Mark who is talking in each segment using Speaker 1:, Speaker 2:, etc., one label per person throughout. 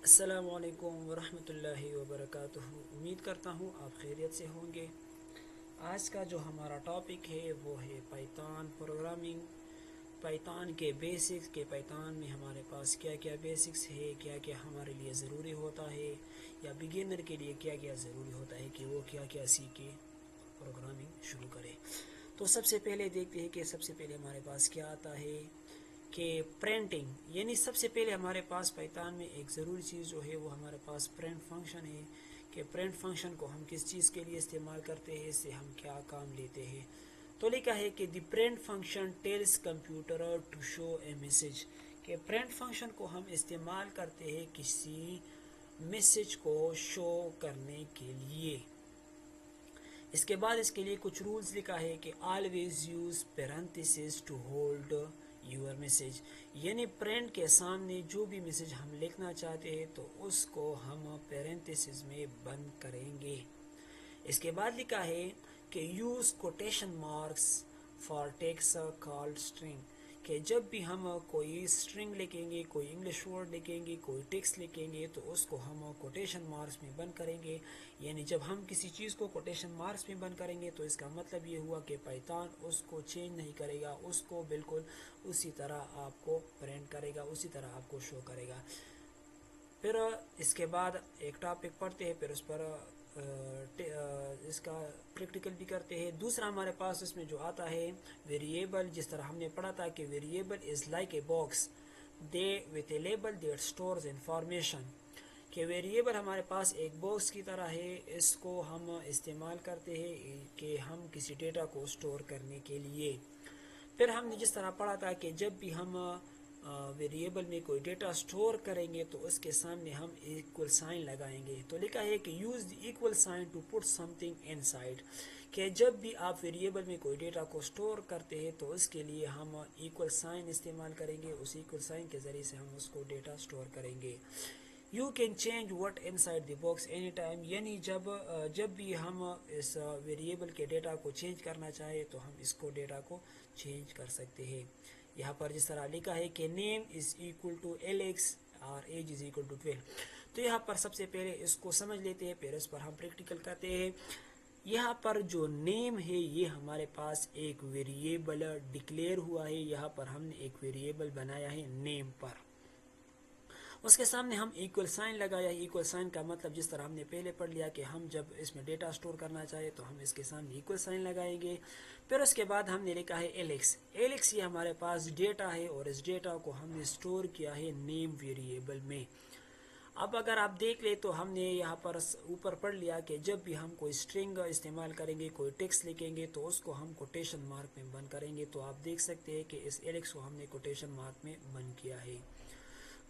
Speaker 1: السلام علیکم ورحمۃ اللہ وبرکاتہ۔ امید کرتا ہوں آپ خیریت سے ہوں گے۔ آج کا جو ہمارا ٹاپک ہے وہ ہے پائتھن پروگرامنگ، پائتھن کے بیسکس کہ پائتھن میں ہمارے پاس کیا کیا بیسکس ہے، کیا کیا ہمارے لیے ضروری ہوتا ہے، یا بگنر کے لیے کیا کیا ضروری ہوتا ہے کہ وہ کیا کیا سیکھے پروگرامنگ شروع کرے۔ تو سب سے پہلے دیکھتے ہیں کہ سب سے پہلے ہمارے پاس کیا آتا ہے کہ پرنٹنگ، یعنی سب سے پہلے ہمارے پاس پائتھن میں ایک ضروری چیز جو ہے وہ ہمارے پاس پرنٹ فنکشن ہے کہ پرنٹ فنکشن کو ہم کس چیز کے لیے استعمال کرتے ہیں، اس سے ہم کیا کام لیتے ہیں۔ تو لکھا ہے کہ the print function tells computer to show a message, کہ پرنٹ فنکشن کو ہم استعمال کرتے ہیں کسی میسج کو شو کرنے کے لیے۔ اس کے بعد اس کے لیے کچھ رولز لکھا ہے کہ always use parenthesis to hold your message, یعنی پرنٹ کے سامنے جو بھی میسج ہم لکھنا چاہتے ہیں تو اس کو ہم پیرنتھیسز میں بند کریں گے۔ اس کے بعد لکھا ہے کہ use quotation marks for text called string, کہ جب بھی ہم کوئی اسٹرنگ لکھیں گے، کوئی انگلش ورڈ لکھیں گے، کوئی ٹیکسٹ لکھیں گے تو اس کو ہم کوٹیشن مارکس میں بند کریں گے۔ یعنی جب ہم کسی چیز کو کوٹیشن مارکس میں بند کریں گے تو اس کا مطلب یہ ہوا کہ پائتھن اس کو چینج نہیں کرے گا، اس کو بالکل اسی طرح آپ کو پرنٹ کرے گا، اسی طرح آپ کو شو کرے گا۔ پھر اس کے بعد ایک ٹاپک پڑھتے ہیں، پھر اس پر اس کا پریکٹیکل بھی کرتے ہیں۔ دوسرا ہمارے پاس اس میں جو آتا ہے ویریبل، جس طرح ہم نے پڑھا تھا کہ variable is like a box they with a label that stores information, کہ ویریبل ہمارے پاس ایک باکس کی طرح ہے، اس کو ہم استعمال کرتے ہیں کہ ہم کسی ڈیٹا کو اسٹور کرنے کے لیے۔ پھر ہم نے جس طرح پڑھا تھا کہ جب بھی ہم ویریبل میں کوئی ڈیٹا اسٹور کریں گے تو اس کے سامنے ہم ایکول سائن لگائیں گے۔ تو لکھا ہے کہ use the equal sign to put something inside, کہ جب بھی آپ ویریبل میں کوئی ڈیٹا کو اسٹور کرتے ہیں تو اس کے لیے ہم ایکول سائن استعمال کریں گے، اس ایکول سائن کے ذریعے سے ہم اس کو ڈیٹا اسٹور کریں گے۔ You can change what in side the box any time, یعنی جب بھی ہم اس ویریبل کے ڈیٹا کو چینج کرنا چاہے تو ہم اس کو ڈیٹا کو چینج کر سکتے ہیں۔ یہاں پر جس طرح لکھا ہے کہ name is equal to Alex اور ایج از ایکول ٹو 12، تو یہاں پر سب سے پہلے اس کو سمجھ لیتے ہیں، پھر اس پر ہم پریکٹیکل کرتے ہیں۔ یہاں پر جو نیم ہے یہ ہمارے پاس ایک ویریبل ڈکلیئر ہوا ہے، یہاں پر ہم نے ایک ویریبل بنایا ہے نیم پر، اس کے سامنے ہم ایکول سائن لگایا ہے۔ ایکول سائن کا مطلب جس طرح ہم نے پہلے پڑھ لیا کہ ہم جب اس میں ڈیٹا اسٹور کرنا چاہے تو ہم اس کے سامنے ایکول سائن لگائیں گے۔ پھر اس کے بعد ہم نے لکھا ہے ایلیکس، ایلیکس یہ ہمارے پاس ڈیٹا ہے اور اس ڈیٹا کو ہم نے اسٹور کیا ہے نیم ویریبل میں۔ اب اگر آپ دیکھ لیں تو ہم نے یہاں پر اوپر پڑھ لیا کہ جب بھی ہم کوئی اسٹرنگ استعمال کریں گے، کوئی ٹیکسٹ لکھیں گے تو اس کو ہم کوٹیشن مارک میں بند کریں گے۔ تو آپ دیکھ سکتے ہیں کہ اس ایلیکس کو ہم نے کوٹیشن مارک میں بند کیا ہے۔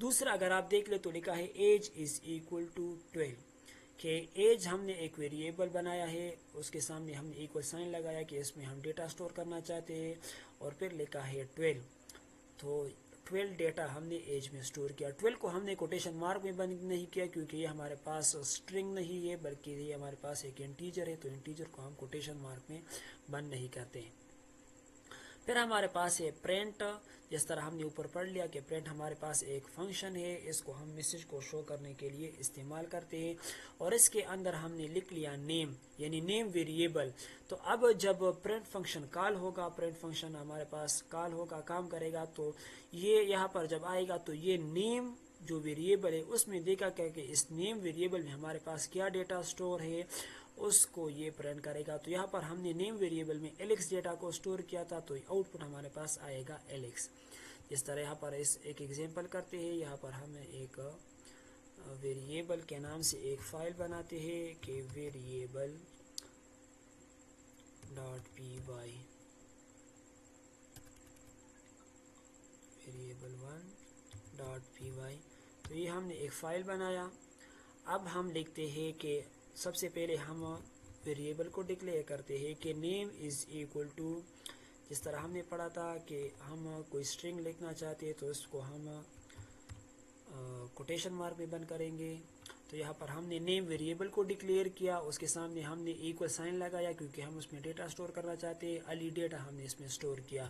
Speaker 1: دوسرا اگر آپ دیکھ لیں تو لکھا ہے ایج از ایکول ٹو 12، کہ ایج ہم نے ایک ویریبل بنایا ہے، اس کے سامنے ہم نے ایکول سائن لگایا کہ اس میں ہم ڈیٹا اسٹور کرنا چاہتے ہیں، اور پھر لکھا ہے 12، تو 12 ڈیٹا ہم نے ایج میں اسٹور کیا۔ 12 کو ہم نے کوٹیشن مارک میں بند نہیں کیا کیونکہ یہ ہمارے پاس اسٹرنگ نہیں ہے بلکہ یہ ہمارے پاس ایک انٹیجر ہے، تو انٹیجر کو ہم کوٹیشن مارک میں بند نہیں کرتے ہیں۔ پھر ہمارے پاس ہے پرنٹ، جس طرح ہم نے اوپر پڑھ لیا کہ پرنٹ ہمارے پاس ایک فنکشن ہے، اس کو ہم میسج کو شو کرنے کے لیے استعمال کرتے ہیں، اور اس کے اندر ہم نے لکھ لیا نیم، یعنی نیم ویریبل۔ تو اب جب پرنٹ فنکشن کال ہوگا، پرنٹ فنکشن ہمارے پاس کال ہوگا، کام کرے گا، تو یہ یہاں پر جب آئے گا تو یہ نیم جو ویریبل ہے اس میں دیکھا کہ اس نیم ویریبل میں ہمارے پاس کیا ڈیٹا اسٹور ہے، اس کو یہ پرنٹ کرے گا۔ تو یہاں پر ہم نے نیم ویریبل میں ایلیکس ڈیٹا کو اسٹور کیا تھا، تو آؤٹ پٹ ہمارے پاس آئے گا ایلیکس۔ جس طرح یہاں پر ایک ایگزامپل کرتے ہیں، یہاں پر ہم ایک ویریبل کے نام سے ایک فائل بناتے ہیں کہ variable dot P Y, variable 1 dot P Y, تو یہ ہم نے ایک فائل بنایا۔ اب ہم لکھتے ہیں کہ سب سے پہلے ہم ویریبل کو ڈکلیئر کرتے ہیں کہ نیم از ایکول ٹو، جس طرح ہم نے پڑھا تھا کہ ہم کوئی اسٹرنگ لکھنا چاہتے ہیں تو اس کو ہم کوٹیشن مارک میں بند کریں گے۔ تو یہاں پر ہم نے نیم ویریبل کو ڈکلیئر کیا، اس کے سامنے ہم نے ایکول سائن لگایا کیونکہ ہم اس میں ڈیٹا اسٹور کرنا چاہتے ہیں، علی ڈیٹا ہم نے اس میں اسٹور کیا۔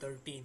Speaker 1: 13।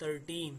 Speaker 1: 13,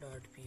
Speaker 1: .py।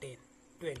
Speaker 1: 12।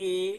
Speaker 1: a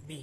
Speaker 1: b।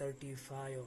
Speaker 1: 35,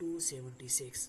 Speaker 1: 276।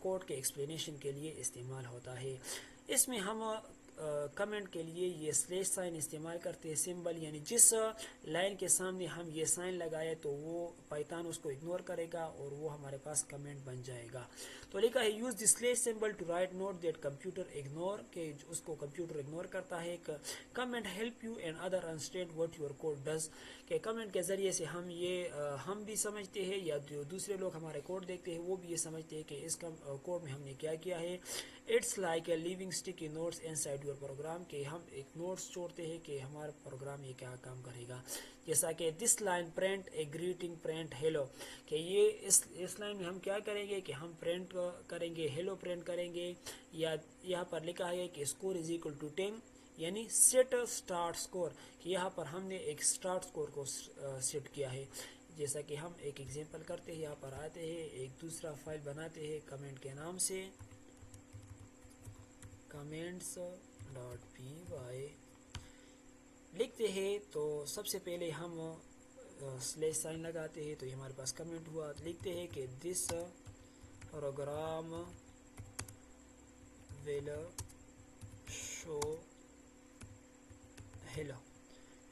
Speaker 1: کوڈ کے ایکسپلینیشن کے لیے استعمال ہوتا ہے. اس میں ہم کمنٹ کے لیے یہ سلیش سائن استعمال کرتے ہیں سمبل، یعنی جس لائن کے سامنے ہم یہ سائن لگائے تو وہ پائتھن اس کو اگنور کرے گا اور وہ ہمارے پاس کمنٹ بن جائے گا. تو لکھا ہے use the slash symbol to write note that computer ignore, کہ اس کو کمپیوٹر اگنور کرتا ہے. Comment help you and other understand what your code does, کہ کمنٹ کے ذریعے سے ہم بھی سمجھتے ہیں یا جو دوسرے لوگ ہمارے کوڈ دیکھتے ہیں وہ بھی یہ سمجھتے ہیں کہ اس کوڈ میں ہم نے کیا کیا ہے. It's like a living sticky notes inside your program, کہ ہم ایک نوٹس چھوڑتے ہیں کہ ہمارا پروگرام یہ کیا کام کرے گا. جیسا کہ this line print a greeting print hello, کہ یہ اس لائن میں ہم کیا کریں گے کہ ہم پرنٹ کریں گے ہیلو پرنٹ کریں گے. یا یہاں پر لکھا ہے کہ اسکور از اکول ٹو 10، یعنی سیٹ اسٹارٹ اسکور، کہ یہاں پر ہم نے ایک اسٹارٹ اسکور کو سیٹ کیا ہے. جیسا کہ ہم ایک ایگزامپل کرتے ہیں، یہاں پر آتے ہیں ایک دوسرا فائل بناتے ہیں کمنٹ کے نام سے comments.py لکھتے ہیں. تو سب سے پہلے ہم سلیش سائن لگاتے ہیں تو یہ ہمارے پاس کمنٹ ہوا. لکھتے ہیں کہ دس پروگرام ول شو ہیلو،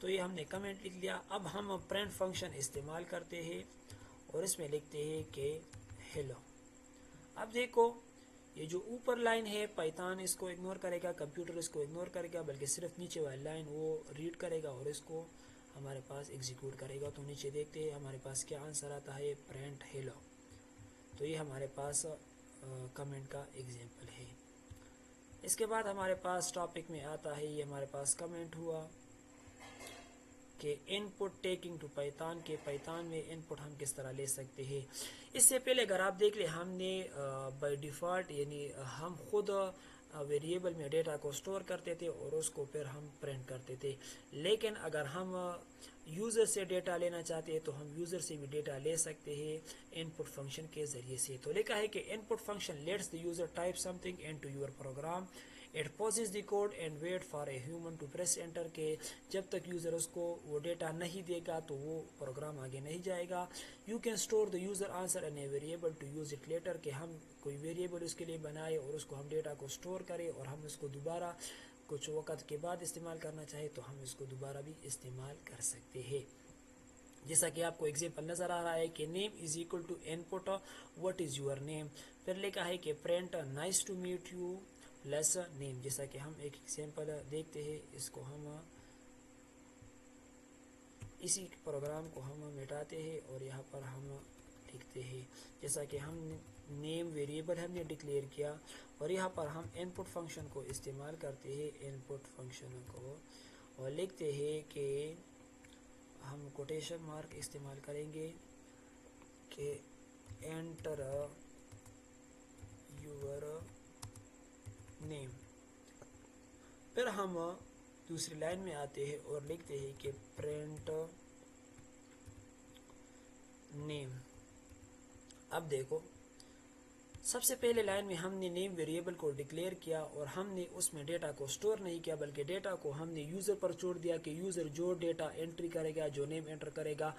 Speaker 1: تو یہ ہم نے کمنٹ لکھ لیا. اب ہم پرنٹ فنکشن استعمال کرتے ہیں اور اس میں لکھتے ہیں کہ ہیلو. اب دیکھو یہ جو اوپر لائن ہے پائتھن اس کو اگنور کرے گا، کمپیوٹر اس کو اگنور کرے گا، بلکہ صرف نیچے والی لائن وہ ریڈ کرے گا اور اس کو ہمارے پاس ایگزیکیوٹ کرے گا. تو نیچے دیکھتے ہیں ہمارے پاس کیا آنسر آتا ہے، پرنٹ ہیلو. تو یہ ہمارے پاس کمنٹ کا ایگزامپل ہے. اس کے بعد ہمارے پاس ٹاپک میں آتا ہے، یہ ہمارے پاس کمنٹ ہوا کہ ان پٹ ٹیکنگ ٹو پائتھن، کے پائتھن میں ان پٹ ہم کس طرح لے سکتے ہیں. اس سے پہلے اگر آپ دیکھ لیں ہم نے بائی ڈیفالٹ یعنی ہم خود ویریبل میں ڈیٹا کو سٹور کرتے تھے اور اس کو پھر ہم پرنٹ کرتے تھے. لیکن اگر ہم یوزر سے ڈیٹا لینا چاہتے ہیں تو ہم یوزر سے بھی ڈیٹا لے سکتے ہیں ان پٹ فنکشن کے ذریعے سے. تو لکھا ہے کہ input function lets the user type something into your program, it pauses the code and wait for a human to press enter, کہ جب تک یوزر اس کو وہ ڈیٹا نہیں دے گا تو وہ پروگرام آگے نہیں جائے گا. You can store the user answer in a variable to use it later, کہ ہم کوئی ویریبل اس کے لیے بنائے اور اس کو ہم ڈیٹا کو اسٹور کریں اور ہم اس کو دوبارہ کچھ وقت کے بعد استعمال کرنا چاہے تو ہم اس کو دوبارہ بھی استعمال کر سکتے ہیں. جیسا کہ آپ کو ایگزامپل نظر آ رہا ہے کہ name is equal to input what is your name, پھر لکھا ہے کہ print nice to meet you plus name. جیسا کہ ہم ایک ایگزامپل دیکھتے ہیں، اس کو ہم اسی پروگرام کو ہم مٹاتے ہیں اور یہاں پر ہم لکھتے ہیں جیسا کہ ہم نیم ویریبل ہم نے ڈکلیئر کیا اور یہاں پر ہم ان پٹ فنکشن کو استعمال کرتے ہیں. ان پٹ فنکشن کو اور لکھتے ہیں کہ ہم کوٹیشن مارک استعمال کریں گے کہ انٹر یور نیم. پھر ہم دوسری لائن میں آتے ہیں اور لکھتے ہیں کہ پرنٹ نیم. اب دیکھو سب سے پہلے لائن میں ہم نے نیم ویریبل کو ڈکلیئر کیا اور ہم نے اس میں ڈیٹا کو سٹور نہیں کیا بلکہ ڈیٹا کو ہم نے یوزر پر چھوڑ دیا کہ یوزر جو ڈیٹا انٹری کرے گا، جو نیم انٹر کرے گا،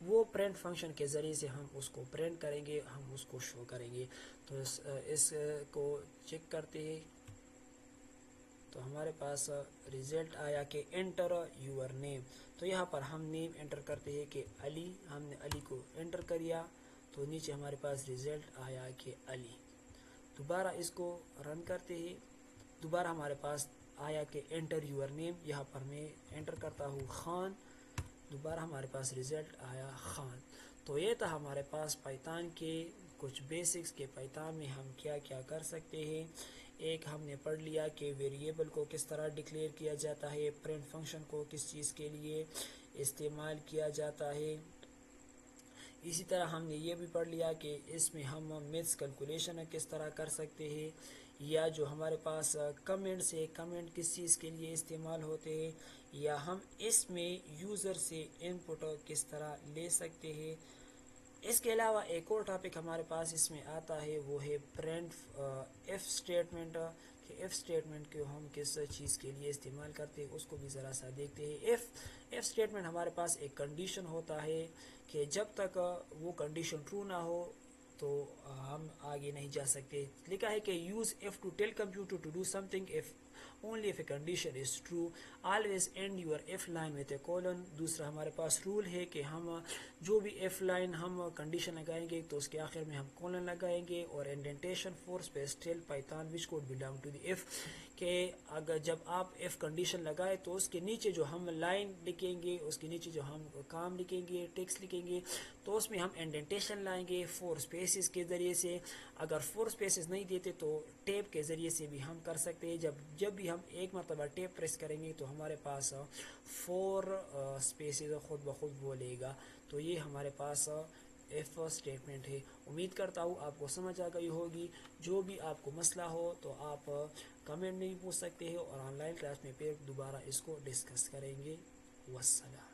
Speaker 1: وہ پرنٹ فنکشن کے ذریعے سے ہم اس کو پرنٹ کریں گے، ہم اس کو شو کریں گے. تو اس کو چیک کرتے ہیں تو ہمارے پاس ریزلٹ آیا کہ انٹر یور نیم. تو یہاں پر ہم نیم انٹر کرتے ہیں کہ علی، ہم نے علی کو انٹر کیا تو نیچے ہمارے پاس ریزلٹ آیا کہ علی. دوبارہ اس کو رن کرتے ہیں، دوبارہ ہمارے پاس آیا کہ انٹر یور نیم. یہاں پر میں انٹر کرتا ہوں خان، دوبارہ ہمارے پاس ریزلٹ آیا خان. تو یہ تھا ہمارے پاس پائتھن کے کچھ بیسکس کے پائتھن میں ہم کیا کیا کر سکتے ہیں. ایک ہم نے پڑھ لیا کہ ویریبل کو کس طرح ڈکلیئر کیا جاتا ہے، پرنٹ فنکشن کو کس چیز کے لیے استعمال کیا جاتا ہے. اسی طرح ہم نے یہ بھی پڑھ لیا کہ اس میں ہم میتھس کیلکولیشن کس طرح کر سکتے ہیں، یا جو ہمارے پاس کمنٹس ہے، کمنٹ کس چیز کے لیے استعمال ہوتے ہیں، یا ہم اس میں یوزر سے ان پٹ کس طرح لے سکتے ہیں. اس کے علاوہ ایک اور ٹاپک ہمارے پاس اس میں آتا ہے، وہ ہے پرنٹ ایف اسٹیٹمنٹ، کہ ایف اسٹیٹمنٹ کو ہم کس چیز کے لیے استعمال کرتے ہیں اس کو بھی ذرا سا دیکھتے ہیں. ایف اسٹیٹمنٹ ہمارے پاس ایک کنڈیشن ہوتا ہے کہ جب تک وہ کنڈیشن ٹرو نہ ہو تو ہم آگے نہیں جا سکتے. لکھا ہے کہ use if to tell computer to do something if only if a condition is true. always end your if line with a colon. دوسرا ہمارے پاس رول ہے کہ ہم جو بھی if line ہم کنڈیشن لگائیں گے تو اس کے آخر میں ہم کولن لگائیں گے. اور indentation for space tell python which code belong to the if, کہ اگر جب آپ if کنڈیشن لگائے تو اس کے نیچے جو ہم لائن لکھیں گے, اس کے نیچے جو ہم کام لکھیں گے, ٹیکسٹ لکھیں گے, تو اس میں ہم انڈینٹیشن لائیں گے 4 اسپیسز کے ذریعے سے. اگر 4 اسپیسز نہیں دیتے تو ٹیپ کے ذریعے سے بھی ہم کر سکتے ہیں. جب بھی ہم ایک مرتبہ ٹیپ پریس کریں گے تو ہمارے پاس 4 اسپیسز خود بخود وہ لے گا. تو یہ ہمارے پاس ایف اسٹیٹمنٹ ہے. امید کرتا ہوں آپ کو سمجھ آ گئی ہوگی. جو بھی آپ کو مسئلہ ہو تو آپ کمنٹ میں بھی پوچھ سکتے ہیں, اور آن لائن کلاس میں پھر دوبارہ اس کو ڈسکس کریں گے. والسلام.